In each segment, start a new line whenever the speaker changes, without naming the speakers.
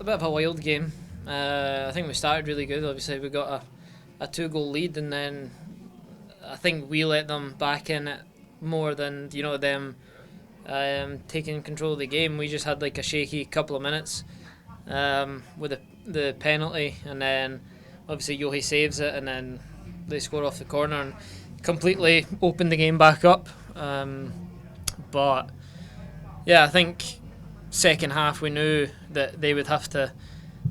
a bit of a wild game. I think we started really good. Obviously, we got a 2 goal lead, and then I think we let them back in it more than them taking control of the game. We just had like a shaky couple of minutes with the penalty, and then obviously Yohi saves it, and then they score off the corner and completely opened the game back up. But yeah, I think second half we knew that they would have to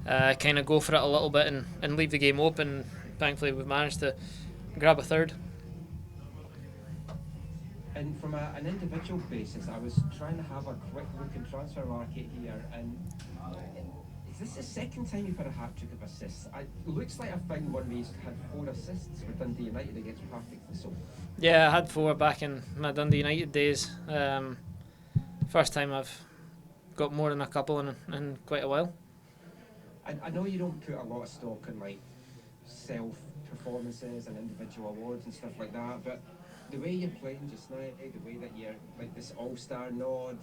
kind of go for it a little bit and leave the game open. Thankfully, we've managed to grab a third.
And from an individual basis, I was trying to have a quick look in transfer market here, and is this the second time you've had a hat-trick of assists? It looks like I found one where you had 4 assists with Dundee United against Partick Thistle.
Yeah, I had 4 back in my Dundee United days. First time I've got more than a couple in quite a while.
I know you don't put a lot of stock in like self-performances and individual awards and stuff like that, but the way you're playing just now, the way that you're like this all-star nod,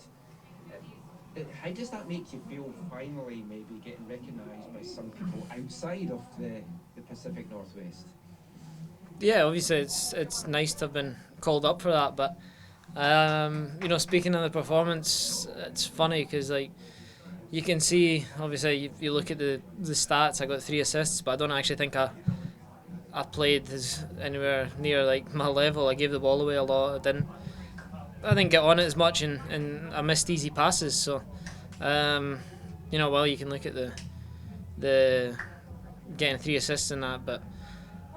how does that make you feel finally maybe getting recognised by some people outside of the Pacific Northwest?
Yeah, obviously it's nice to have been called up for that, but speaking of the performance, it's funny because like you can see, obviously you look at the stats. I got 3 assists, but I don't actually think I played as anywhere near like my level. I gave the ball away a lot. I didn't get on it as much, and I missed easy passes. So, you can look at the getting 3 assists in that, but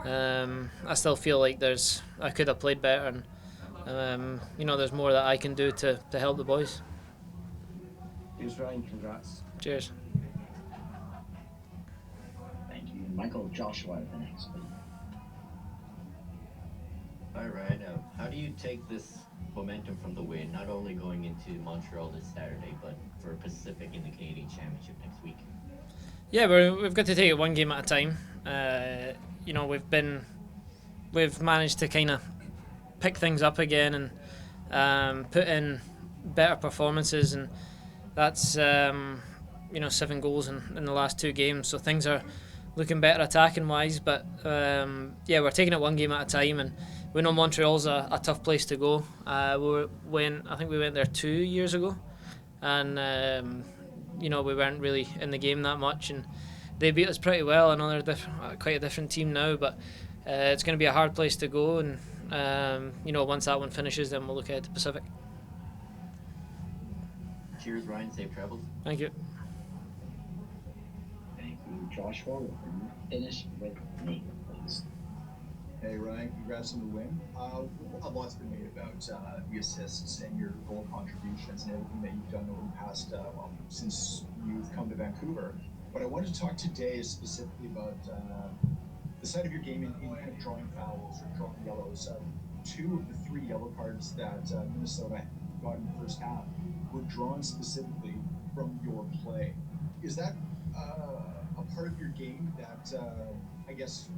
I still feel like I could have played better, and there's more that I can do to help the boys.
Here's Ryan, congrats.
Cheers.
Thank you. Michael Joshua, the next, please.
All right. How do you take this momentum from the win, not only going into Montreal this Saturday, but for Pacific in the Canadian Championship next week?
Yeah, we've got to take it one game at a time. We've managed to kind of pick things up again and put in better performances, and that's 7 goals in the last 2 games. So things are looking better attacking wise, but we're taking it one game at a time, and we know Montreal's a tough place to go. I think we went there 2 years ago, and we weren't really in the game that much, and they beat us pretty well. I know they're quite a different team now, but it's going to be a hard place to go, and once that one finishes, then we'll look at the Pacific.
Cheers, Ryan. Safe travels.
Thank you.
Thank you, Joshua. We'll finish with Nate, please.
Hey Ryan, congrats on the win. A lot's been made about the assists and your goal contributions and everything that you've done over the past, since you've come to Vancouver. But I wanted to talk today specifically about the side of your game in kind of drawing fouls or drawing yellows. 2 of the 3 yellow cards that Minnesota got in the first half were drawn specifically from your play. Is that a part of your game that I guess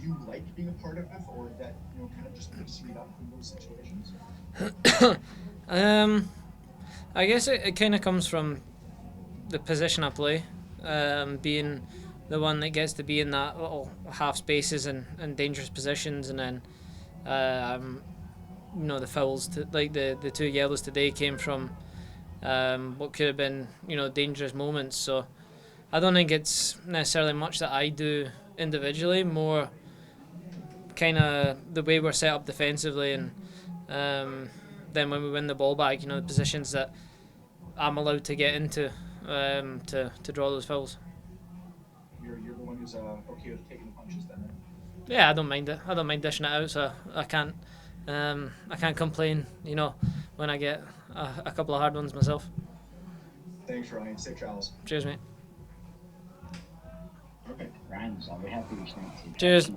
you like being a part of it, or that kind of just makes you up in those situations?
I guess it kind of comes from the position I play, being the one that gets to be in that little half spaces and dangerous positions, and then the fouls like the 2 yellows today came from what could have been dangerous moments. So I don't think it's necessarily much that I do individually, more kind of the way we're set up defensively, and then when we win the ball back, the positions that I'm allowed to get into to draw those fouls.
You're the one who's okay with taking the punches then?
Yeah, I don't mind it. I don't mind dishing it out, so I can't complain, when I get a couple of hard ones myself.
Thanks, Ryan. Safe travels.
Cheers, mate.
Perfect. Ryan, so we have to reach next.
Cheers.